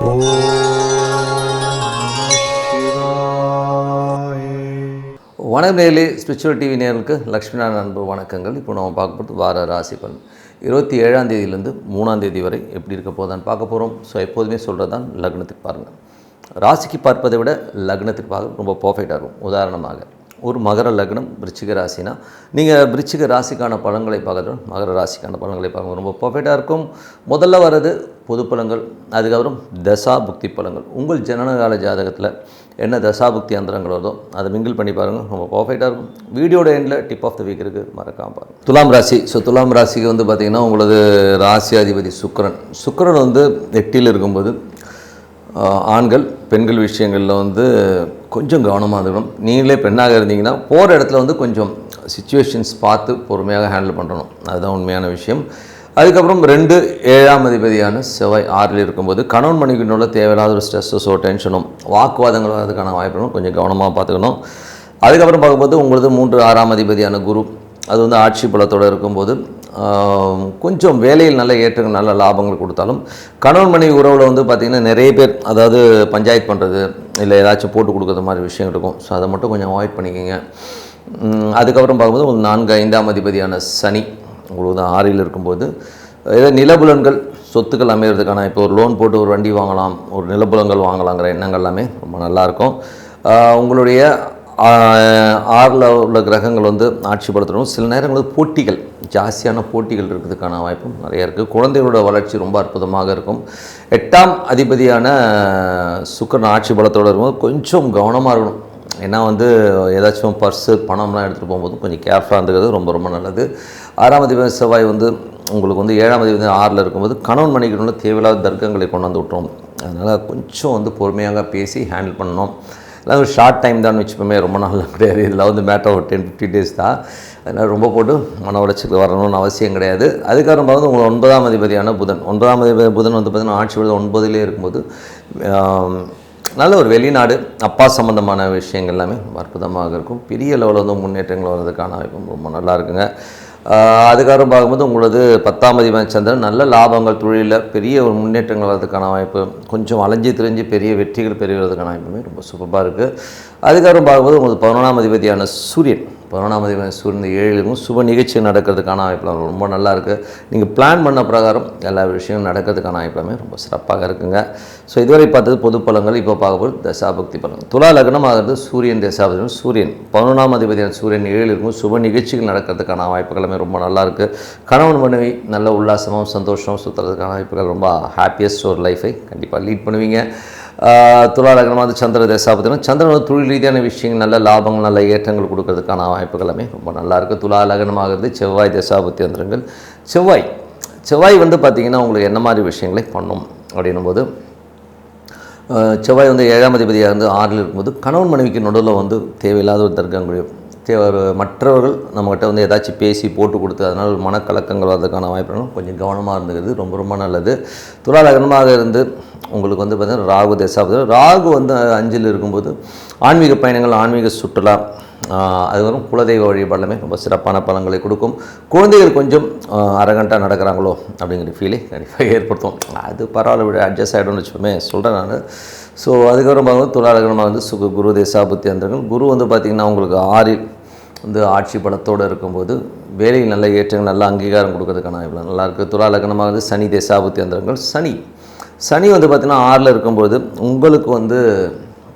ஓம் சிவாய. வணக்கம் நேயர்களே, ஸ்பிரிச்சுவல் டிவி நேயர்களுக்கு லக்ஷ்மிநாராயண அன்பு வணக்கங்கள். இப்போ நம்ம பார்க்க போகிறது வார ராசி பலன் 27ஆம் தேதியிலேருந்து 3ஆம் தேதி வரை எப்படி இருக்க போதான்னு பார்க்க போகிறோம். ஸோ எப்போதுமே சொல்கிறது தான் லக்னத்துக்கு பாருங்கள். ராசிக்கு பார்ப்பதை விட லக்னத்துக்கு பார்க்க ரொம்ப பர்ஃபெக்டாக இருக்கும். உதாரணமாக ஒரு மகர லக்னம் விருச்சிக ராசினா நீங்கள் விருச்சிக ராசிக்கான பலன்களை பார்க்கறது மகர ராசிக்கான பலன்களை பார்க்க ரொம்ப பர்ஃபெக்டாக இருக்கும். முதல்ல வர்றது பொது பலன்கள், அதுக்கப்புறம் தசா புக்தி பலன்கள். உங்கள் ஜனனகால ஜாதகத்தில் என்ன தசாபுக்தி அந்தரங்கள் வருதோ அதை மிங்கிள் பண்ணி பாருங்கள், ரொம்ப பர்ஃபெக்டாக இருக்கும். வீடியோட எண்டில் டிப் ஆஃப் த வீக் இருக்குது, மறக்காமல் பாருங்கள். துலாம் ராசி. ஸோ துலாம் ராசிக்கு வந்து பார்த்திங்கன்னா உங்களது ராசி அதிபதி சுக்கிரன் வந்து 8ல் இருக்கும்போது ஆண்கள் பெண்கள் விஷயங்களில் வந்து கொஞ்சம் கவனமாக இருக்கணும். நீங்களே பெண்ணாக இருந்தீங்கன்னா போகிற இடத்துல வந்து கொஞ்சம் சிச்சுவேஷன்ஸ் பார்த்து பொறுமையாக ஹேண்டில் பண்ணணும், அதுதான் உண்மையான விஷயம். அதுக்கப்புறம் 2 7ஆம் அதிபதியான செவ்வாய் 6ல் இருக்கும்போது கணவன் மனைவிக்குள்ள தேவையில்லாத ஒரு ஸ்ட்ரெஸ்ஸோ டென்ஷனும் வாக்குவாதங்கள் வரதுக்கான வாய்ப்புகளும் கொஞ்சம் கவனமாக பார்த்துக்கணும். அதுக்கப்புறம் பார்க்கும்போது உங்களுக்கு 3 6ஆம் அதிபதியான குரு அது வந்து ஆட்சி பலத்தோடு இருக்கும்போது கொஞ்சம் வேலையில் நல்ல ஏற்றங்கள் நல்ல லாபங்கள் கொடுத்தாலும் கணவன் மனைவி உறவில் வந்து பார்த்திங்கன்னா நிறைய பேர் அதாவது பஞ்சாயத்து பண்ணுறது இல்லை ஏதாச்சும் போட்டு கொடுக்குற மாதிரி விஷயம் இருக்கும். ஸோ அதை மட்டும் கொஞ்சம் அவாய்ட் பண்ணிக்கோங்க. அதுக்கப்புறம் பார்க்கும்போது ஒரு 4 5ஆம் அதிபதியான சனி உங்களுக்கு 6ல் இருக்கும்போது ஏதோ நிலபுலன்கள் சொத்துக்கள் அமைகிறதுக்கான இப்போ ஒரு லோன் போட்டு ஒரு வண்டி வாங்கலாம், ஒரு நிலபுலங்கள் வாங்கலாங்கிற எண்ணங்கள் எல்லாமே ரொம்ப நல்லாயிருக்கும். உங்களுடைய 6ல் உள்ள கிரகங்கள் வந்து ஆட்சி படுத்தணும். சில நேரங்களில் போட்டிகள் ஜாஸ்தியான போட்டிகள் இருக்கிறதுக்கான வாய்ப்பும் நிறைய இருக்குது. குழந்தைகளோட வளர்ச்சி ரொம்ப அற்புதமாக இருக்கும். 8ஆம் அதிபதியான சுக்கிரன் ஆட்சி பலத்தோடு இருக்கும்போது கொஞ்சம் கவனமாக இருக்கணும். ஏன்னா வந்து ஏதாச்சும் பர்ஸு பணம்லாம் எடுத்துகிட்டு போகும்போது கொஞ்சம் கேர்ஃபுல்லாக இருந்துக்கிறது ரொம்ப ரொம்ப நல்லது. 6ஆம் அதிபதி செவ்வாய் வந்து உங்களுக்கு வந்து 7ஆம் அதிபதி 6ல் இருக்கும்போது கணவன் மனைவிக்குள்ள தேவையில்லாத தர்க்கங்களை கொண்டு வந்து விட்டுரும். அதனால் கொஞ்சம் வந்து பொறுமையாக பேசி ஹேண்டில் பண்ணணும். எல்லாம் ஒரு ஷார்ட் டைம் தான் வச்சுப்போமே, ரொம்ப நாள் கிடையாது. இதில் வந்து மேட்டர் ஒரு 10-15 டேஸ் தான். அதனால் ரொம்ப போட்டு மன உளைச்சலுக்கு வரணும்னு அவசியம் கிடையாது. அதுக்கப்புறம் பார்த்து உங்கள் 9ஆம் அதிபதியான புதன் 9ஆம் அதிபதி புதன் வந்து பார்த்திங்கன்னா ஆட்சி விட 9லே இருக்கும்போது நல்ல ஒரு வெளிநாடு அப்பா சம்மந்தமான விஷயங்கள் எல்லாமே அற்புதமாக இருக்கும். பெரிய லெவலில் வந்து முன்னேற்றங்கள் வர்றதுக்கான வாய்ப்பும் ரொம்ப நல்லா இருக்குங்க. அதுக்கப்புறம் பார்க்கும்போது உங்களது 10ஆம் அதிபதி சந்திரன் நல்ல லாபங்கள் தொழிலில் பெரிய ஒரு முன்னேற்றங்கள் வர்றதுக்கான வாய்ப்பு, கொஞ்சம் அலைஞ்சி திரிஞ்சு பெரிய வெற்றிகள் பெறுவதற்கான வாய்ப்புமே ரொம்ப சூப்பராக இருக்குது. அதுக்கப்புறம் பார்க்கும்போது உங்களுக்கு 11ஆம் அதிபதியான சூரியன் 11ஆம் அதிபதி சூரியன் 7லும் சுப நிகழ்ச்சி நடக்கிறதுக்கான வாய்ப்புலாம் ரொம்ப நல்லா இருக்குது. நீங்கள் பிளான் பண்ண பிரகாரம் எல்லா விஷயங்களும் நடக்கிறதுக்கான வாய்ப்புமே ரொம்ப சிறப்பாக இருக்குங்க. ஸோ இதுவரை பார்த்தது பொது பலன்கள். இப்போ பார்க்கும்போது தசாபக்தி பலன்கள். துலா லக்னம் ஆகிறது சூரியன் தசாபதி. சூரியன் 11ஆம் அதிபதியான சூரியன் 7 இருக்கும். சுப நிகழ்ச்சிகள் நடக்கிறதுக்கான வாய்ப்புகளுமே ரொம்ப நல்லாயிருக்கு. கணவன் மனைவி நல்ல உல்லாசமும் சந்தோஷமும் சுற்றுறதுக்கான வாய்ப்புகள், ரொம்ப ஹாப்பியஸ்ட் ஒரு லைஃபை கண்டிப்பாக லீட் பண்ணுவீங்க. துலா லக்னமாக சந்திர தசாபதினா சந்திரன் வந்து தொழில் ரீதியான விஷயங்கள் நல்ல லாபங்கள் நல்ல ஏற்றங்கள் கொடுக்கறதுக்கான வாய்ப்புகள் எல்லாமே ரொம்ப நல்லாயிருக்கு. துலா லக்னமாகிறது செவ்வாய் தசாபதி அந்தரங்கள். செவ்வாய் வந்து பார்த்திங்கன்னா உங்களுக்கு என்ன மாதிரி விஷயங்களை பண்ணும் அப்படின்னும் போது செவ்வாய் வந்து 7ஆம் அதிபதியாக இருந்து 6ல் இருக்கும்போது கணவன் மனைவிக்கு நடுவில் வந்து தேவையில்லாத ஒரு தர்க்கங்களையும் மற்றவர்கள் நம்மகிட்ட வந்து ஏதாச்சும் பேசி போட்டு கொடுத்து அதனால் ஒரு மனக்கலக்கங்கள் வரதுக்கான வாய்ப்புகளும் கொஞ்சம் கவனமாக இருந்துக்கிறது ரொம்ப ரொம்ப நல்லது. துலா லக்னமாக இருந்து உங்களுக்கு வந்து பார்த்திங்கன்னா ராகு தசாபதி. ராகு வந்து 5ல் இருக்கும்போது ஆன்மீக பயணங்கள் ஆன்மீக சுற்றுலா அதுக்கப்புறம் குலதெய்வ வழிபாடுமே ரொம்ப சிறப்பான பலன்களை கொடுக்கும். குழந்தைகள் கொஞ்சம் அரகண்டாக நடக்கிறாங்களோ அப்படிங்கிற ஃபீலே கண்டிப்பாக ஏற்படுத்தும். அது பரவாயில்ல விட அட்ஜஸ்ட் ஆகிடும்னு வச்சுப்போமே சொல்கிறேன் நான். ஸோ அதுக்கப்புறம் பார்க்கும்போது துலா லக்னமாக வந்து குரு தசாபுத்தி அந்தரங்கள். குரு வந்து பார்த்திங்கன்னா உங்களுக்கு 6ல் வந்து ஆட்சி பலத்தோடு இருக்கும்போது வேலையில் நல்ல ஏற்றங்கள் நல்ல அங்கீகாரம் கொடுக்கறதுக்கான வாய்ப்பு நல்லாயிருக்கு. துலா லக்னமாக வந்து சனி தசாபுத்தி அந்தரங்கள். சனி வந்து பார்த்திங்கன்னா 6ல் இருக்கும்போது உங்களுக்கு வந்து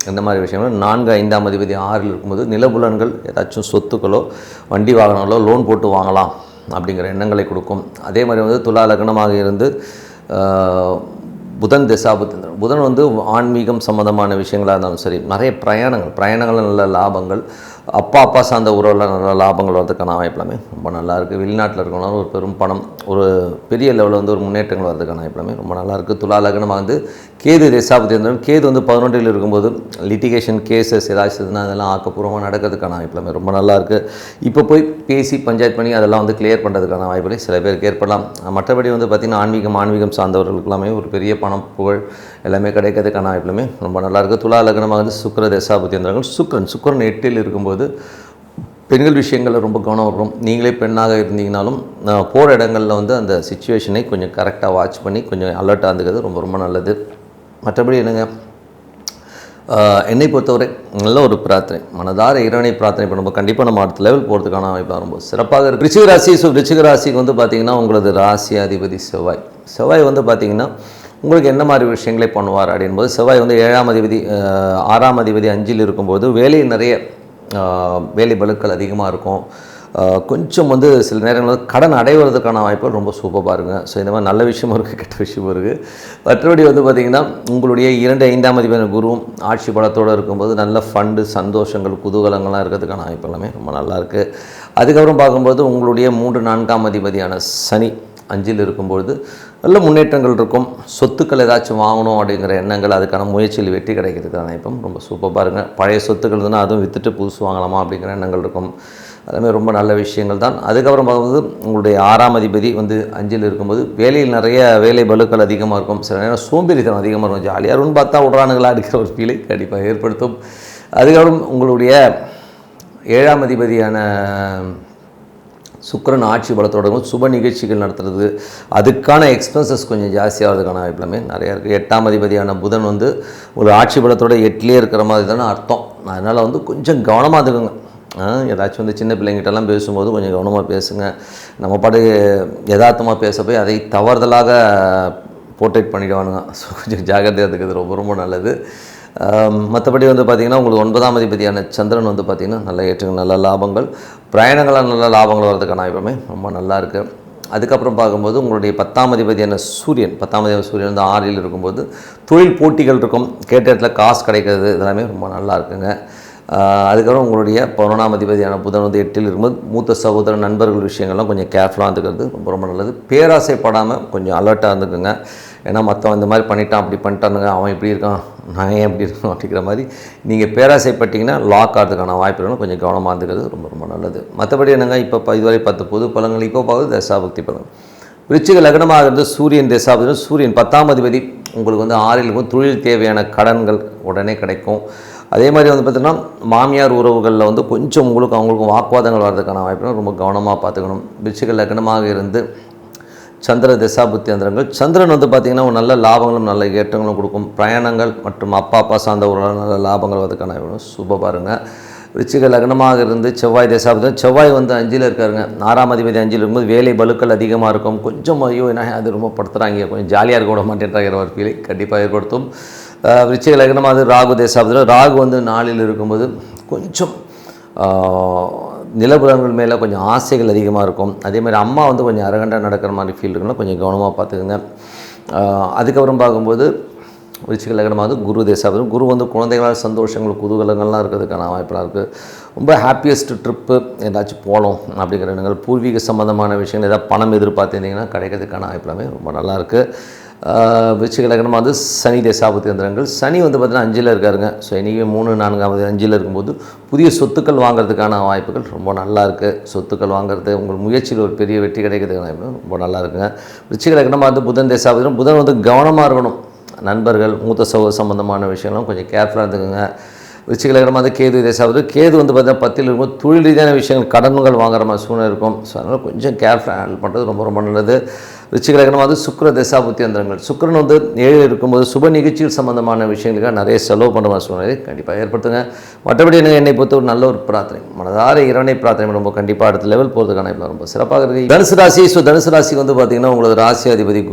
இந்த மாதிரி விஷயங்கள் 4 5ஆம் அதிபதி 6ல் இருக்கும்போது நிலபுலன்கள் ஏதாச்சும் சொத்துக்களோ வண்டி வாகனங்களோ லோன் போட்டு வாங்கலாம் அப்படிங்கிற எண்ணங்களை கொடுக்கும். அதே மாதிரி வந்து துலா லக்னமாக இருந்து புதன் தசாபுத்தி. புதன் வந்து ஆன்மீகம் சம்மந்தமான விஷயங்களாக இருந்தாலும் சரி, நிறைய பிரயாணங்கள் நல்ல லாபங்கள், அப்பா சார்ந்த உறவில் நல்ல லாபங்கள் வரதுக்கான வாய்ப்பு எல்லாமே ரொம்ப நல்லாயிருக்கு. வெளிநாட்டில் இருக்கணும் ஒரு பெரும் பணம் ஒரு பெரிய லெவலில் வந்து ஒரு முன்னேற்றங்கள் வரதுக்கான வாய்ப்பு எல்லாமே ரொம்ப நல்லாயிருக்கு. துலா லக்னமாக வந்து கேது தசாபதி இருந்தாலும் கேது வந்து 11ல் இருக்கும்போது லிட்டிகேஷன் கேசஸ் ஏதாச்சும் அதெல்லாம் ஆக்கப்பூர்வமாக நடக்கிறதுக்கான வாய்ப்பு எல்லாமே ரொம்ப நல்லாயிருக்கு. இப்போ போய் பேசி பஞ்சாயத்து பண்ணி அதெல்லாம் வந்து கிளியர் பண்ணுறதுக்கான வாய்ப்புகளை சில பேருக்கு ஏற்படலாம். மற்றபடி வந்து பார்த்திங்கன்னா ஆன்மீகம் சார்ந்தவர்களுக்கு எல்லாமே ஒரு பெரிய பணம் புகழ் எல்லாமே கிடைக்கிறதுக்கான வாய்ப்புமே ரொம்ப நல்லாயிருக்கு. துலா லக்னமாக வந்து சுக்கிர தசாபதி இருந்தார்கள். சுக்கிரன் 8ல் இருக்கும்போது பெண்கள் விஷயங்களில் ரொம்ப கவனம் வரும். நீங்களே பெண்ணாக இருந்தீங்கனாலும் போகிற இடங்களில் வந்து அந்த சிச்சுவேஷனை கொஞ்சம் கரெக்டாக வாட்ச் பண்ணி கொஞ்சம் அலர்ட்டாக இருந்துக்கிறது ரொம்ப ரொம்ப நல்லது. மற்றபடி என்னங்க, என்னை பொறுத்தவரை நல்ல ஒரு பிரார்த்தனை, மனதார இறைவனை பிரார்த்தனை பண்ணும்போது கண்டிப்பாக நம்ம அடுத்த லெவல் போகிறதுக்கான வாய்ப்பாக ரொம்ப சிறப்பாக இருக்குது. விருச்சிக ராசி. ஸோ விருச்சிக ராசிக்கு வந்து பார்த்திங்கன்னா உங்களது ராசி அதிபதி செவ்வாய். செவ்வாய் வந்து பார்த்திங்கன்னா உங்களுக்கு என்ன மாதிரி விஷயங்களை பண்ணுவார் அப்படின்போது, செவ்வாய் வந்து 7ஆம் அதிபதி 6ஆம் அதிபதி 5இல் இருக்கும்போது வேலையில் நிறைய வேலை பளுக்கள் அதிகமாக இருக்கும். கொஞ்சம் வந்து சில நேரங்களில் கடன் அடைவதற்கான வாய்ப்புகள் ரொம்ப சூப்பராக இருக்குங்க. ஸோ இந்த மாதிரி நல்ல விஷயமும் இருக்குது, கெட்ட விஷயமும் இருக்குது. மற்றபடி வந்து பார்த்திங்கன்னா உங்களுடைய 2, 5ஆம் அதிபதி குருவும் ஆட்சி பலத்தோடு இருக்கும்போது நல்ல ஃபண்டு, சந்தோஷங்கள், குதூகலங்கள்லாம் இருக்கிறதுக்கான வாய்ப்பு எல்லாமே ரொம்ப நல்லாயிருக்கு. அதுக்கப்புறம் பார்க்கும்போது உங்களுடைய 3, 4ஆம் அதிபதியான சனி 5இல் இருக்கும்பொழுது நல்ல முன்னேற்றங்கள் இருக்கும். சொத்துக்கள் ஏதாச்சும் வாங்கணும் அப்படிங்கிற எண்ணங்கள், அதுக்கான முயற்சியில் வெற்றி கிடைக்கிறதுக்கான வாய்ப்பும் ரொம்ப சூப்பராக இருங்க. பழைய சொத்துக்கள் இருந்ததுன்னா அதுவும் விற்றுட்டு புதுசு வாங்கலாமா அப்படிங்கிற எண்ணங்கள் இருக்கும். அதுமாதிரி ரொம்ப நல்ல விஷயங்கள் தான். அதுக்கப்புறம் பார்க்கும்போது உங்களுடைய 6ஆம் அதிபதி வந்து 5இல் இருக்கும்போது வேலையில் நிறைய வேலை பளுக்கள் அதிகமாக இருக்கும். சில நேரம் சோம்பேறித்தனம் அதிகமாக இருக்கும். ஜாலியாக இருக்கும்னு பார்த்தா விட்றானுங்களா அடிக்கிற ஒரு ஃபீலை கண்டிப்பாக ஏற்படுத்தும். அதுக்கப்புறம் உங்களுடைய 7ஆம் அதிபதியான சுக்கிரன் ஆட்சி பலத்தோட சுப நிகழ்ச்சிகள் நடத்துறது, அதுக்கான எக்ஸ்பென்சஸ் கொஞ்சம் ஜாஸ்தியாகிறதுக்கான வாய்ப்பு எல்லாமே நிறையா இருக்குது. 8ஆம் அதிபதியான புதன் வந்து ஒரு ஆட்சி பலத்தோட 8லேயே இருக்கிற மாதிரி தானே அர்த்தம். அதனால் வந்து கொஞ்சம் கவனமாக இருக்குங்க. ஏதாச்சும் வந்து சின்ன பிள்ளைங்கிட்டலாம் பேசும்போது கொஞ்சம் கவனமாக பேசுங்க. நம்ம பாட்டு யதார்த்தமாக பேச போய் அதை தவறுதலாக போர்ட்ரேட் பண்ணிவிடுவானுங்க. ஸோ கொஞ்சம் ஜாகிரதையாக இருக்கிறது ரொம்ப ரொம்ப நல்லது. மற்றபடி வந்து பார்த்திங்கன்னா உங்களுக்கு 9ஆம் அதிபதியான சந்திரன் வந்து பார்த்திங்கன்னா நல்ல ஏற்றங்கள், நல்ல லாபங்கள், பிரயாணங்களாக நல்ல லாபங்கள் வரதுக்கான வாய்ப்புமே ரொம்ப நல்லா இருக்குது. அதுக்கப்புறம் பார்க்கும்போது உங்களுடைய 10ஆம் அதிபதியான சூரியன் வந்து 6இல் இருக்கும்போது தொழில் போட்டிகள் இருக்கும், கேட்ட இடத்துல காசு கிடைக்கிறது, இதெல்லாமே ரொம்ப நல்லா இருக்குங்க. அதுக்கப்புறம் உங்களுடைய 11ஆம் அதிபதியான புதன் வந்து 8இல் இருக்கும்போது மூத்த சகோதரன், நண்பர்கள் விஷயங்கள்லாம் கொஞ்சம் கேர்ஃபுல்லாக இருந்துக்கிறது ரொம்ப ரொம்ப நல்லது. பேராசைப்படாமல் கொஞ்சம் அலர்ட்டாக இருந்துக்குங்க. ஏன்னா மற்றவன் இந்த மாதிரி பண்ணிட்டான், அப்படி பண்ணிட்டானுங்க, அவன் இப்படி இருக்கான், நான் ஏன் எப்படி இருக்கணும் அப்படிங்கிற மாதிரி நீங்கள் பேராசைப்பட்டிங்கன்னா லாக் ஆகிறதுக்கான வாய்ப்புகளும் கொஞ்சம் கவனமாக இருந்துக்கிறது ரொம்ப ரொம்ப நல்லது. மற்றபடி என்னங்க, இப்போ இதுவரை 10 பொது பலன்கள், இப்போ பார்க்குறது தசாபக்தி பலன். விருச்சிக லக்னமாக இருந்து சூரியன் தசாபக்தி. சூரியன் 10ஆம் அதிபதி உங்களுக்கு வந்து 6இல் இருக்கும். தொழில் தேவையான கடன்கள் உடனே கிடைக்கும். அதே மாதிரி வந்து பார்த்திங்கன்னா மாமியார் உறவுகளில் வந்து கொஞ்சம் உங்களுக்கு அவங்களுக்கும் வாக்குவாதங்கள் வர்றதுக்கான வாய்ப்புகள் ரொம்ப கவனமாக பார்த்துக்கணும். விருச்சிக லக்னமாக இருந்து சந்திர தசாபுத்தி அந்தரங்கள். சந்திரன் வந்து பார்த்திங்கன்னா ஒரு நல்ல லாபங்களும் நல்ல ஏற்றங்களும் கொடுக்கும். பிரயாணங்கள் மற்றும் அப்பா சார்ந்த ஒரு நல்ல லாபங்கள் வரதுக்கான சூப்பராக பாருங்க. விருச்சிக லக்னமாக இருந்து செவ்வாய் தசாபுத்தி. செவ்வாய் வந்து 5இல் இருக்காருங்க. 6ஆம் அதிபதி 5இல் இருக்கும்போது வேலை பளுக்கள் அதிகமாக இருக்கும். கொஞ்சம் ஐயோ என்ன அது ரொம்ப படுத்துகிறாங்க, கொஞ்சம் ஜாலியாக இருக்க விட மாட்டேன்றாங்கிற ஒரு ஃபீலை கண்டிப்பாக ஏற்படுத்தும். விருச்சிக லக்னமாக ராகு தசாபுத்தி. ராகு வந்து 4இல் இருக்கும்போது கொஞ்சம் நிலபுலன்கள் மேலே கொஞ்சம் ஆசைகள் அதிகமாக இருக்கும். அதே மாதிரி அம்மா வந்து கொஞ்சம் அரகண்டாக நடக்கிற மாதிரி ஃபீல் இருக்குன்னா கொஞ்சம் கவனமாக பார்த்துக்குங்க. அதுக்கப்புறம் பார்க்கும்போது விருச்சிக லக்னமாக குரு தசாபுத்தி. குரு வந்து குழந்தைகளால் சந்தோஷங்கள், குதூகலங்கள்லாம் இருக்கிறதுக்கான வாய்ப்பெல்லாம் இருக்குது. ரொம்ப ஹாப்பியஸ்ட் ட்ரிப்பு ஏதாச்சும் போகணும் அப்படிங்கிற எண்ணங்கள், பூர்வீக சம்மந்தமான விஷயங்கள், ஏதாவது பணம் எதிர்பார்த்துருந்தீங்கன்னா கிடைக்கிறதுக்கான வாய்ப்பெல்லாமே ரொம்ப நல்லாயிருக்கு. விருச்சிக லக்னமாக வந்து சனி தசாபுத்தி அந்தரங்கள். சனி வந்து பார்த்திங்கன்னா 5இல் இருக்காருங்க. ஸோ இன்றைக்கி 3, 4ஆம் 5இல் இருக்கும்போது புதிய சொத்துக்கள் வாங்குறதுக்கான வாய்ப்புகள் ரொம்ப நல்லா இருக்குது. சொத்துக்கள் வாங்குறது உங்கள் முயற்சியில் ஒரு பெரிய வெற்றி கிடைக்கிறதுக்கான வாய்ப்பு ரொம்ப நல்லா இருக்குங்க. விருச்சிக லக்னமாக வந்து புதன் தசாபுத்தி. புதன் வந்து கவனமாக இருக்கணும். நண்பர்கள், மூத்த சகோதர சம்பந்தமான விஷயம்லாம் கொஞ்சம் கேர்ஃபுல்லாக இருந்துக்குங்க. விருச்சிக லக்னமாக வந்து கேது தசாபுத்தி. கேது வந்து பார்த்திங்கன்னா 10இல் இருக்கும்போது தொழில் ரீதியான விஷயங்கள், கடன்கள் வாங்குற மாதிரி சூழ்நிலை இருக்கும். ஸோ அதனால் கொஞ்சம் கேர்ஃபுல்லாக ஹேண்டில் பண்ணுறது ரொம்ப ரொம்ப நல்லது. விருச்சிக லக்னமாக வந்து சுக்கிர தசாபுத்தி அந்தரங்கள். சுக்கிரன் வந்து 7இல் இருக்கும்போது சுப நிகழ்ச்சிகள் சம்பந்தமான விஷயங்களுக்காக நிறைய செலவு பண்ணுற மாதிரி சூழ்நிலை கண்டிப்பாக ஏற்படுத்துங்க. மற்றபடி என்னை பொறுத்த ஒரு நல்ல ஒரு பிரார்த்தனை, மனதார இறைவனை பிரார்த்தனை பண்ணும்போது கண்டிப்பாக அடுத்த லெவல் போகிறதுக்கான இப்போ ரொம்ப சிறப்பாக இருக்குது. தனுசு ராசி. ஸோ தனுசு ராசி வந்து பார்த்திங்கன்னா உங்களது ராசி அதிபதி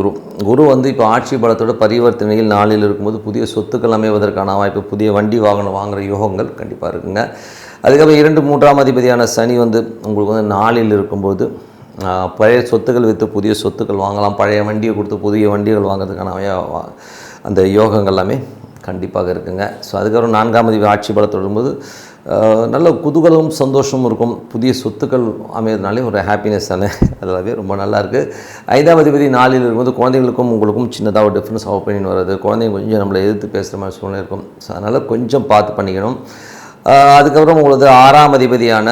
குரு வந்து இப்போ ஆட்சி பலத்தோட பரிவர்த்தனையில் 4இல் இருக்கும்போது புதிய சொத்துக்கள் அமைவதற்கான வாய்ப்பு, புதிய வண்டி வாகனம் வாங்குகிற யோகங்கள் கண்டிப்பாக இருக்குங்க. அதுக்கப்புறம் 2, 3ஆம் அதிபதியான சனி வந்து உங்களுக்கு வந்து 4இல் இருக்கும்போது பழைய சொத்துக்கள் விற்று புதிய சொத்துக்கள் வாங்கலாம். பழைய வண்டியை கொடுத்து புதிய வண்டிகள் வாங்கிறதுக்கான அந்த யோகங்கள் எல்லாமே கண்டிப்பாக இருக்குங்க. ஸோ அதுக்கப்புறம் 4ஆம் அதிபதி ஆட்சி பலத்தோடு இருக்கும்போது நல்ல குதூகலமும் சந்தோஷமும் இருக்கும். புதிய சொத்துக்கள் அமைகிறதுனாலே ஒரு ஹாப்பினஸ் தானே, அதெல்லாமே ரொம்ப நல்லாயிருக்கு. 5ஆம் அதிபதி 4இல் இருக்கும்போது குழந்தைங்களுக்கும் உங்களுக்கும் சின்னதாக ஒரு டிஃப்ரென்ஸ் ஆஃப் ஒப்பீனியன் வருது. குழந்தைங்க கொஞ்சம் நம்மளை எதிர்த்து பேசுகிற மாதிரி சூழ்நிலை இருக்கும். ஸோ அதனால் கொஞ்சம் பார்த்து பண்ணிக்கணும். அதுக்கப்புறம் உங்களது 6ஆம் அதிபதியான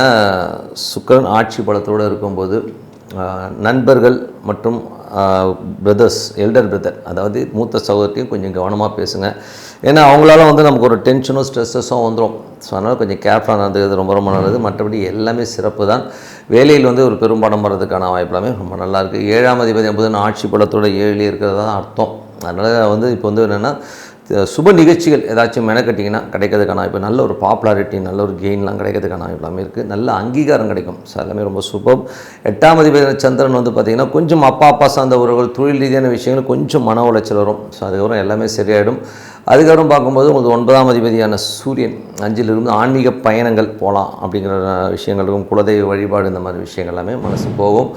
சுக்கிரன் ஆட்சி பலத்தோடு இருக்கும்போது நண்பர்கள் மற்றும் பிரதர்ஸ், எல்டர் பிரதர், அதாவது மூத்த சகோதரியும் கொஞ்சம் கவனமாக பேசுங்க. ஏன்னா அவங்களால வந்து நமக்கு ஒரு டென்ஷனும் ஸ்ட்ரெஸ்ஸஸும் வந்துடும். ஸோ அதனால் கொஞ்சம் கேர்ஃபுல்லாக நடந்துக்கிறது ரொம்ப ரொம்ப நல்லது. மற்றபடி எல்லாமே சிறப்பு தான். வேலையில் வந்து ஒரு பெரும்பாடம் வர்றதுக்கான வாய்ப்பு எல்லாமே ரொம்ப நல்லாயிருக்கு. 7ஆம் அதிபதி புதன் ஆட்சி பலத்தோட 7இலே இருக்கிறது தான் அர்த்தம். அதனால் வந்து இப்போ வந்து என்னென்னா சுப நிகழ்ச்சிகள் ஏதாச்சும் மெனக்கட்டிங்கன்னா கிடைக்கிறதுக்கான இப்போ நல்ல ஒரு பாப்புலாரிட்டி நல்ல ஒரு கெயின்லாம் கிடைக்கிறதுக்கான எல்லாமே இருக்குது. நல்ல அங்கீகாரம் கிடைக்கும். ஸோ எல்லாமே ரொம்ப சுபம். 8ஆம் அதிபதி சந்திரன் வந்து பார்த்திங்கன்னா கொஞ்சம் அப்பா சார்ந்த உறவுகள் தொழில் ரீதியான விஷயங்கள் கொஞ்சம் மன உளைச்சல் வரும். ஸோ அதுக்கப்புறம் எல்லாமே சரியாயிடும். அதுக்கப்புறம் பார்க்கும்போது உங்களுக்கு 9ஆம் அதிபதியான சூரியன் 5லிருந்து ஆன்மீக பயணங்கள் போகலாம் அப்படிங்கிற விஷயங்கள் இருக்கும். குலதெய்வ வழிபாடு இந்த மாதிரி விஷயங்கள் எல்லாமே மனசு போகும்.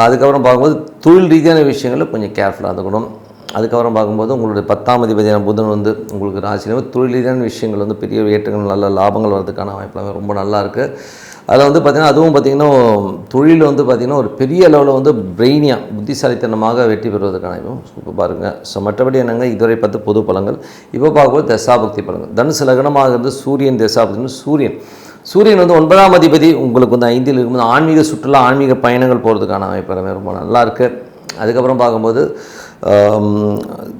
அதுக்கப்புறம் பார்க்கும்போது தொழில் ரீதியான விஷயங்களில் கொஞ்சம் கேர்ஃபுல்லாக இருந்துக்கணும். அதுக்கப்புறம் பார்க்கும்போது உங்களுடைய 10ஆம் அதிபதியான புதன் வந்து உங்களுக்கு ராசியில் தொழில் ரீதியான விஷயங்கள் வந்து பெரிய ஏற்றங்கள் நல்ல லாபங்கள் வரதுக்கான வாய்ப்பு ரொம்ப நல்லா இருக்குது. அதில் வந்து பார்த்திங்கன்னா அதுவும் பார்த்திங்கன்னா தொழில் வந்து பார்த்திங்கன்னா ஒரு பெரிய லெவலில் வந்து பிரெயினியாக புத்திசாலித்தனமாக வெற்றி பெறுவதற்கான இப்போ பாருங்கள். ஸோ மற்றபடி என்னங்க இதுவரை பார்த்து பொது பலங்கள். இப்போ பார்க்கும்போது தசாபக்தி பலங்கள். தனுசு லக்னமாக இருந்து சூரியன் தசாபக்தி. சூரியன் வந்து 9ஆம் அதிபதி உங்களுக்கு வந்து 5ல் இருக்கும்போது ஆன்மீக சுற்றுலா ஆன்மீக பயணங்கள் போகிறதுக்கான வாய்ப்பு ரொம்ப நல்லா இருக்குது. அதுக்கப்புறம் பார்க்கும்போது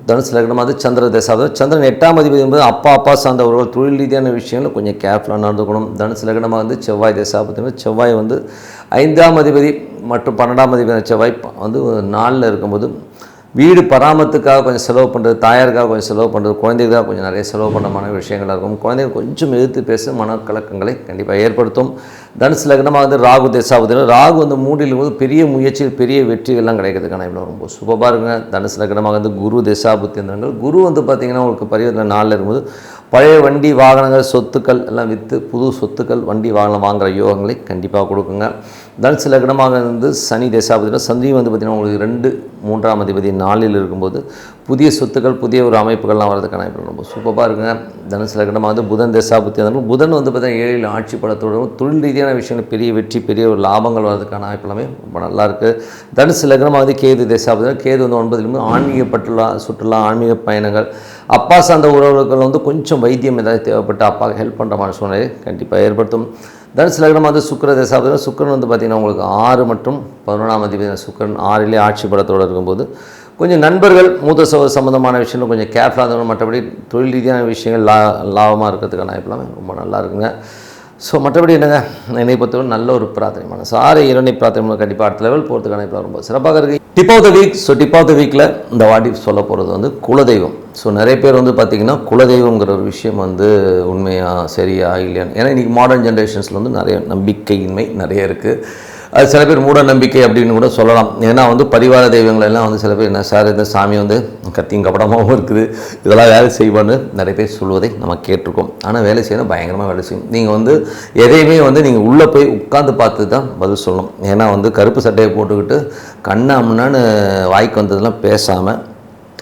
தனுசு லக்னம் வந்து சந்திர தசாபதி. சந்திரன் 8ஆம் அதிபதி என்பது அப்பா சார்ந்த உறவுகள் தொழில் ரீதியான விஷயங்கள் கொஞ்சம் கேர்ஃபுல்லாக நடந்துக்கணும். தனுசு லக்னமாக வந்து செவ்வாய் தசாபதி. செவ்வாய் வந்து 5ஆம் அதிபதி மற்றும் 12ஆம் அதிபதி செவ்வாய் வந்து 4ல் இருக்கும்போது வீடு பராமத்துக்காக கொஞ்சம் செலவு பண்ணுறது, தாயாருக்காக கொஞ்சம் செலவு பண்ணுறது, குழந்தைகளுக்காக கொஞ்சம் நிறைய செலவு பண்ணுற விஷயங்களாக இருக்கும். குழந்தைகள் கொஞ்சம் எதிர்த்து பேச மனக்கலக்கங்களை கண்டிப்பாக ஏற்படுத்தும். தனுசு லக்னமாக வந்து ராகு தசாபதி. ராகு வந்து 3ல் போது பெரிய முயற்சி பெரிய வெற்றிகள்லாம் கிடைக்கிறதுக்கான இவ்வளோ ரொம்ப சூப்பராக இருக்குங்க. தனுசு லக்னமாக வந்து குரு தசாபுத்தியந்திரங்கள். குரு வந்து பார்த்திங்கன்னா உங்களுக்கு பரிவர்த்தனை 4ல் இருக்கும்போது பழைய வண்டி வாகனங்கள் சொத்துக்கள் எல்லாம் விற்று புது சொத்துக்கள் வண்டி வாகனம் வாங்குகிற யோகங்களை கண்டிப்பாக கொடுக்குங்க. தனுசு லக்னமாக இருந்து சனி தசாபதியில் சனி வந்து பார்த்திங்கன்னா உங்களுக்கு 2, 3ஆம் அதிபதி 4ல் இருக்கும்போது புதிய சொத்துக்கள் புதிய ஒரு அமைப்புகள்லாம் வரதுக்கான ரொம்ப சூப்பராக இருக்குங்க. தனுசு லக்னமாக வந்து புதன் தசாபுத்தி இருந்தாலும் புதன் வந்து பார்த்திங்கன்னா 7ல் ஆட்சி படத்தோடு தொழில் ரீதியான விஷயங்கள் பெரிய வெற்றி பெரிய ஒரு லாபங்கள் வரதுக்கான வாய்ப்பு எல்லாமே ரொம்ப நல்லாயிருக்கு. தனுசு லக்னமாக வந்து கேது தசாபதி. கேது வந்து 9ல் ஆன்மீக சுற்றுலா ஆன்மீக பயணங்கள் அப்பா சார்ந்த உறவுகள் வந்து கொஞ்சம் வைத்தியம் ஏதாவது தேவைப்பட்டு அப்பாவுக்கு ஹெல்ப் பண்ணுற மாதிரி சூழ்நிலை கண்டிப்பாக ஏற்படுத்தும். தனுசு லக்னம் வந்து சுக்கிர தசாபதி. சுக்கிரன் வந்து பார்த்திங்கன்னா உங்களுக்கு 6 மற்றும் 11ஆம் அதிபதி சுக்கிரன் 6லே ஆட்சி படத்தோடு இருக்கும்போது கொஞ்சம் நண்பர்கள் மூத்த சம்பந்தமான விஷயங்கள் கொஞ்சம் கேர்ஃபுல்லாக இருக்கணும். மற்றபடி தொழில் ரீதியான விஷயங்கள் லாபமாக இருக்கிறதுக்கான வாய்ப்பு ரொம்ப நல்லா இருக்குங்க. ஸோ மற்றபடி என்னங்க என்னை பொறுத்தவரை நல்ல ஒரு பிரார்த்தனை மனசார இறைவனை பிரார்த்தனை கண்டிப்பாக அடுத்த லெவல் போகிறதுக்கான இப்போ ரொம்ப சிறப்பாக இருக்குது. Dip of the week. So dip of the வீக்கில் இந்த வாட்டி சொல்ல போகிறது வந்து குலதெய்வம். ஸோ நிறைய பேர் வந்து பார்த்திங்கன்னா குலதெய்வங்கிற ஒரு விஷயம் வந்து உண்மையாக சரியா இல்லையான்னு, ஏன்னா இன்றைக்கி மாடர்ன் ஜென்ரேஷன்ஸில் வந்து நிறைய நம்பிக்கையின்மை நிறைய இருக்குது. அது சில பேர் மூட நம்பிக்கை அப்படின்னு கூட சொல்லலாம். ஏன்னா வந்து பரிவார தெய்வங்கள் எல்லாம் வந்து சில பேர் என்ன சார் இந்த சாமி வந்து கத்தியும் கப்படமாகவும் இருக்குது, இதெல்லாம் வேலை செய்வான்னு நிறைய பேர் சொல்வதை நம்ம கேட்டிருக்கோம். ஆனால் வேலை செய்யணும், பயங்கரமாக வேலை செய்யும். நீங்கள் வந்து எதையுமே வந்து நீங்கள் உள்ளே போய் உட்காந்து பார்த்து தான் பதில் சொல்லணும். ஏன்னா வந்து கருப்பு சட்டையை போட்டுக்கிட்டு கண்ணாமுன்னான்னு வாய்க்கு வந்ததெல்லாம் பேசாமல்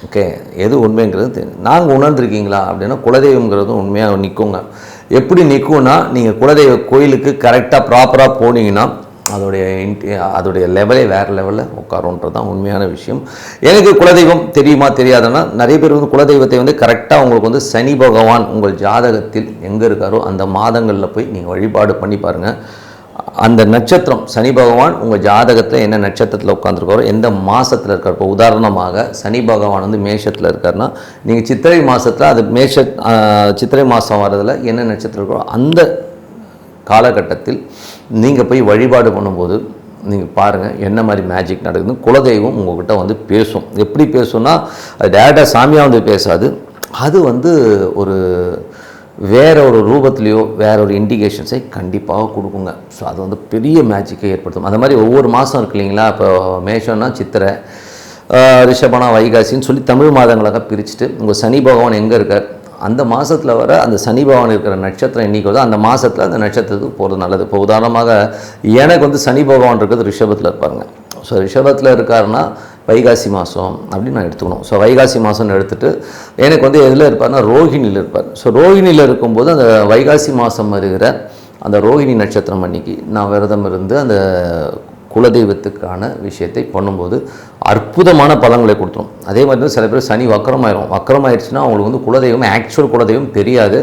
ஓகே எது உண்மைங்கிறது நாங்கள் உணர்ந்துருக்கீங்களா அப்படின்னா குலதெய்வங்கிறதும் உண்மையாக நிற்குங்க. எப்படி நிற்கும்னா நீங்கள் குலதெய்வ கோயிலுக்கு கரெக்டாக ப்ராப்பராக போனீங்கன்னா அதோடைய லெவலே வேறு லெவலில் உட்காருன்றது தான் உண்மையான விஷயம். எனக்கு குலதெய்வம் தெரியுமா தெரியாதுன்னா நிறைய பேர் வந்து குலதெய்வத்தை வந்து கரெக்டாக உங்களுக்கு வந்து சனி பகவான் உங்கள் ஜாதகத்தில் எங்கே இருக்காரோ அந்த மாதங்களில் போய் நீங்கள் வழிபாடு பண்ணி பாருங்கள். அந்த நட்சத்திரம் சனி பகவான் உங்கள் ஜாதகத்தில் என்ன நட்சத்திரத்தில் உட்காந்துருக்காரோ எந்த மாதத்தில் இருக்கார். இப்போ உதாரணமாக சனி பகவான் வந்து மேஷத்தில் இருக்காருன்னா நீங்கள் சித்திரை மாதத்தில் அது சித்திரை மாதம் வர்றதில் என்ன நட்சத்திரம் இருக்கோ அந்த காலகட்டத்தில் நீங்கள் போய் வழிபாடு பண்ணும்போது நீங்கள் பாருங்கள் என்ன மாதிரி மேஜிக் நடக்குதுன்னு. குலதெய்வம் உங்கள்கிட்ட வந்து பேசும். எப்படி பேசும்னா அது டேரெக்டாக சாமியாக வந்து பேசாது, அது வந்து ஒரு வேற ஒரு ரூபத்துலேயோ வேற ஒரு இண்டிகேஷன்ஸை கண்டிப்பாக கொடுக்குங்க. ஸோ அது வந்து பெரிய மேஜிக்கை ஏற்படுத்தும். அந்த மாதிரி ஒவ்வொரு மாதம் இருக்கு இல்லைங்களா, இப்போ மேஷம்னா சித்திரை, ரிஷபனா வைகாசின்னு சொல்லி தமிழ் மாதங்களாக பிரிச்சுட்டு உங்கள் சனி பகவான் எங்கே இருக்கார் அந்த மாதத்தில் வர அந்த சனி பகவான் இருக்கிற நட்சத்திரம் என்றைக்கு வருதோ அந்த மாதத்தில் அந்த நட்சத்திரத்துக்கு போகிறது நல்லது. இப்போ உதாரணமாக எனக்கு வந்து சனி பகவான் இருக்கிறது ரிஷபத்தில் இருப்பாருங்க. ஸோ ரிஷபத்தில் இருக்காருன்னா வைகாசி மாதம் அப்படின்னு நான் எடுத்துக்கணும். ஸோ வைகாசி மாதம்னு எடுத்துகிட்டு எனக்கு வந்து எதில் இருப்பார்னா ரோஹிணியில் இருப்பார். ஸோ ரோஹிணியில் இருக்கும்போது அந்த வைகாசி மாதம் வருகிற அந்த ரோஹிணி நட்சத்திரம் அன்றைக்கி நான் விரதம் இருந்து அந்த குலதெய்வத்துக்கான விஷயத்தை பண்ணும்போது அற்புதமான பலன்களை கொடுத்துரும். அதே மாதிரி சில பேர் சனி வக்கரமாயிடுச்சுன்னா அவங்களுக்கு வந்து குலதெய்வம் ஆக்சுவல் குலதெய்வம் தெரியாது,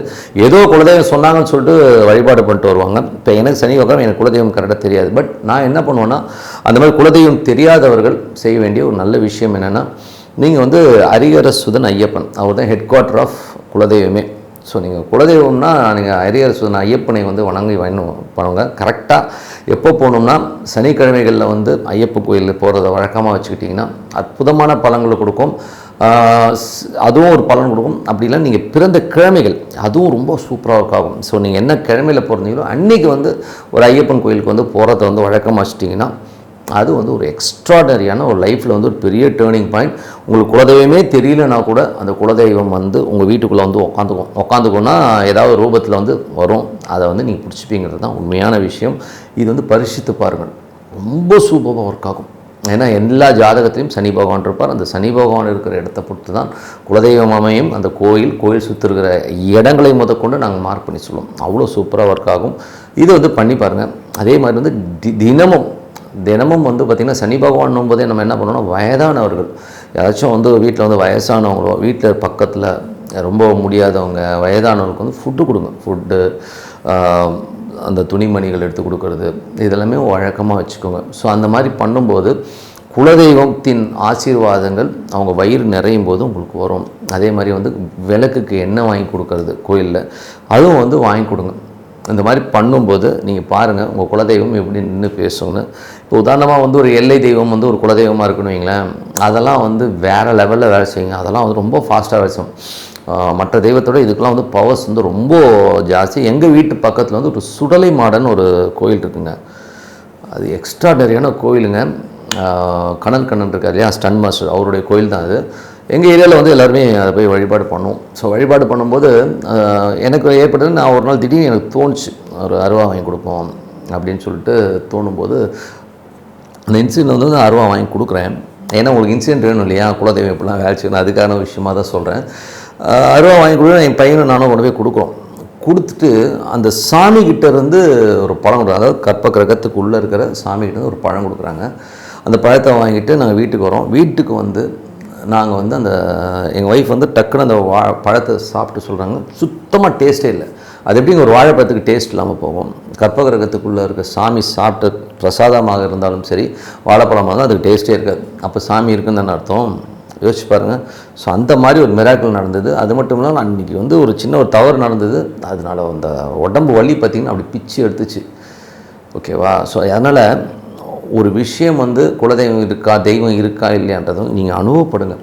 ஏதோ குலதெய்வம் சொன்னாங்கன்னு சொல்லிட்டு வழிபாடு பண்ணிட்டு வருவாங்க. இப்போ எனக்கு சனி வக்கரம் எனக்கு குலதெய்வம் கரெக்டாக தெரியாது. பட் நான் என்ன பண்ணுவேன்னா அந்த மாதிரி குலதெய்வம் தெரியாதவர்கள் செய்ய வேண்டிய ஒரு நல்ல விஷயம் என்னென்னா நீங்கள் வந்து ஹரிஹர சுதன் ஐயப்பன் அவர் தான் ஹெட் குவார்ட்டர் ஆஃப் குலதெய்வமே. ஸோ நீங்கள் குலதெய்வம்னா நீங்கள் ஹரிஹர சுதன் ஐயப்பனை வந்து வணங்கி பண்ணுங்க. கரெக்டாக எப்போ போகணும்னா சனிக்கிழமைகளில் வந்து ஐயப்ப கோயிலில் போகிறத வழக்கமாக வச்சுக்கிட்டிங்கன்னா அற்புதமான பலன்களை கொடுக்கும். அதுவும் ஒரு பலன் கொடுக்கும். அப்படி இல்லை நீங்கள் பிறந்த கிழமைகள் அதுவும் ரொம்ப சூப்பராக ஆகும். ஸோ நீங்கள் என்ன கிழமையில் பிறந்தீங்களோ அன்றைக்கி வந்து ஒரு ஐயப்பன் கோயிலுக்கு வந்து போகிறத வந்து வழக்கமாக வச்சுட்டிங்கன்னா அது வந்து ஒரு எக்ஸ்ட்ராடனரியான ஒரு லைஃப்பில் வந்து ஒரு பெரிய டேர்னிங் பாயிண்ட். உங்களுக்கு குலதெய்வமே தெரியலனா கூட அந்த குலதெய்வம் வந்து உங்கள் வீட்டுக்குள்ளே வந்து உட்காந்துக்கோன்னா ஏதாவது ரூபத்தில் வந்து வரும். அதை வந்து நீங்கள் பிடிச்சிப்பீங்கிறது தான் உண்மையான விஷயம். இது வந்து பரிசித்து பாருங்கள், ரொம்ப சூப்பராக ஒர்க் ஆகும். ஏன்னா எல்லா ஜாதகத்திலையும் சனி பகவான் இருப்பார். அந்த சனி பகவான் இருக்கிற இடத்த பொறுத்து தான் குலதெய்வம் அமையும். அந்த கோயில் சுற்றி இருக்கிற இடங்களை முதற்கொண்டு நாங்கள் மார்க் பண்ணி சொல்லுவோம். அவ்வளோ சூப்பராக ஒர்க் ஆகும். இது வந்து பண்ணி பாருங்கள். அதே மாதிரி வந்து தினமும் வந்து பார்த்திங்கன்னா சனி பகவான் போதே நம்ம என்ன பண்ணோம்னா வயதானவர்கள் யாராச்சும் வந்து வீட்டில் வந்து வயசானவங்களோ வீட்டில் பக்கத்தில் ரொம்ப முடியாதவங்க வயதானவங்களுக்கு வந்து ஃபுட்டு கொடுங்க. ஃபுட்டு அந்த துணிமணிகள் எடுத்து கொடுக்கறது இதெல்லாமே வழக்கமாக வச்சுக்கோங்க. ஸோ அந்த மாதிரி பண்ணும்போது குலதெய்வத்தின் ஆசீர்வாதங்கள் அவங்க வயிறு நிறையும் போது உங்களுக்கு வரும். அதே மாதிரி வந்து விளக்குக்கு எண்ணெய் வாங்கி கொடுக்கறது கோயிலில் அதுவும் வந்து வாங்கி கொடுங்க. இந்த மாதிரி பண்ணும்போது நீங்கள் பாருங்கள் உங்கள் குலதெய்வம் எப்படி நின்று பேசுங்கன்னு. இப்போ உதாரணமாக வந்து ஒரு எல்லை தெய்வம் வந்து ஒரு குலதெய்வமாக இருக்குன்னு வைங்களேன், அதெல்லாம் வந்து வேறு லெவலில் வேலை செய்யுங்க. அதெல்லாம் வந்து ரொம்ப ஃபாஸ்ட்டாக வேலை செய்யும். மற்ற தெய்வத்தோட இதுக்கெலாம் வந்து பவர்ஸ் வந்து ரொம்ப ஜாஸ்தி. எங்கள் வீட்டு பக்கத்தில் வந்து ஒரு சுடலை மாடன் ஒரு கோயில் இருக்குங்க. அது எக்ஸ்ட்ராடரியான கோயிலுங்க. கண்ணன் இருக்கார் இல்லையா, ஸ்டன் மாஸ்டர், அவருடைய கோயில் தான் அது. எங்கள் ஏரியாவில் வந்து எல்லாருமே அதை போய் வழிபாடு பண்ணுவோம். ஸோ வழிபாடு பண்ணும்போது எனக்கு ஏற்பட்டது, நான் ஒரு நாள் திடீர்னு எனக்கு தோணுச்சு ஒரு அருவா வாங்கி கொடுப்போம் அப்படின்னு சொல்லிட்டு தோணும்போது அந்த இன்சிடென்ட் வந்து அருவா வாங்கி கொடுக்குறேன். ஏன்னா உங்களுக்கு இன்சிடென்ட் வேணும் இல்லையா, குலதெய்வம் இப்படிலாம் வேலை செய்யணும், அதுக்கான விஷயமாக தான் சொல்கிறேன். அருவா வாங்கி கொடுக்குறேன். என் பையனும் நானும் கொண்டு போய் கொடுக்குறோம். கொடுத்துட்டு அந்த சாமிக்கிட்ட இருந்து ஒரு பழம் கொடுக்குறாங்க. அதாவது கற்ப கிரகத்துக்குள்ளே இருக்கிற சாமிக்கிட்ட ஒரு பழம் கொடுக்குறாங்க. அந்த பழத்தை வாங்கிட்டு நாங்கள் வீட்டுக்கு வரோம். வீட்டுக்கு வந்து நாங்கள் வந்து அந்த எங்கள் ஒய்ஃப் வந்து டக்குன்னு அந்த பழத்தை சாப்பிட்டு சொல்கிறாங்க, சுத்தமாக டேஸ்ட்டே இல்லை. அது எப்படிங்க ஒரு வாழைப்பழத்துக்கு டேஸ்ட் இல்லாமல் போகும். கற்பகிரகத்துக்குள்ளே இருக்க சாமி சாப்பிட்ட பிரசாதமாக இருந்தாலும் சரி, வாழைப்பழமாக இருந்தால் அதுக்கு டேஸ்ட்டே இருக்காது. அப்போ சாமி இருக்குன்னு தானே அர்த்தம். யோசிச்சு பாருங்கள். ஸோ அந்த மாதிரி ஒரு மிராக்கிள் நடந்தது. அது மட்டும் இல்லாமல் அன்றைக்கி வந்து ஒரு சின்ன ஒரு தவறு நடந்தது. அதனால் அந்த உடம்பு வலி பார்த்திங்கன்னா அப்படி பிச்சு எடுத்துச்சு. ஓகேவா? ஸோ அதனால் ஒரு விஷயம் வந்து குலதெய்வம் இருக்கா தெய்வம் இருக்கா இல்லையான்றதும் நீங்கள் அனுபவப்படுங்க.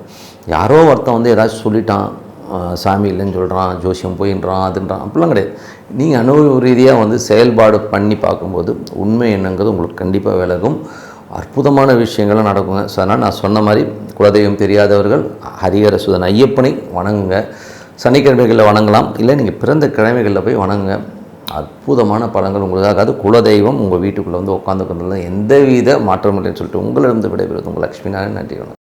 யாரோ ஒருத்தன் வந்து ஏதாச்சும் சொல்லிட்டான், சாமி இல்லைன்னு சொல்கிறான், ஜோசியம் போயின்றான், அதுன்றான், அப்படிலாம் கிடையாது. நீங்கள் அனுபவ ரீதியாக வந்து செயல்பாடு பண்ணி பார்க்கும்போது உண்மை என்னங்கிறது உங்களுக்கு கண்டிப்பாக விலகும். அற்புதமான விஷயங்களும் நடக்குங்க. ஸோ அதனால் நான் சொன்ன மாதிரி குலதெய்வம் தெரியாதவர்கள் ஹரிஹர சுதன் ஐயப்பனை வணங்குங்க. சனிக்கிழமைகளில் வணங்கலாம், இல்லை நீங்கள் பிறந்த கிழமைகளில் போய் வணங்குங்க. அற்புதமான பலன்கள் உங்களுக்காக. அது குலதெய்வம் உங்கள் வீட்டுக்குள்ளே வந்து உட்காந்துக்கிறதுல எந்தவித மாற்றம் இல்லைன்னு சொல்லிட்டு உங்களிடம் விடைபெறுவது உங்கள் லக்ஷ்மி நாராயணன். நன்றி.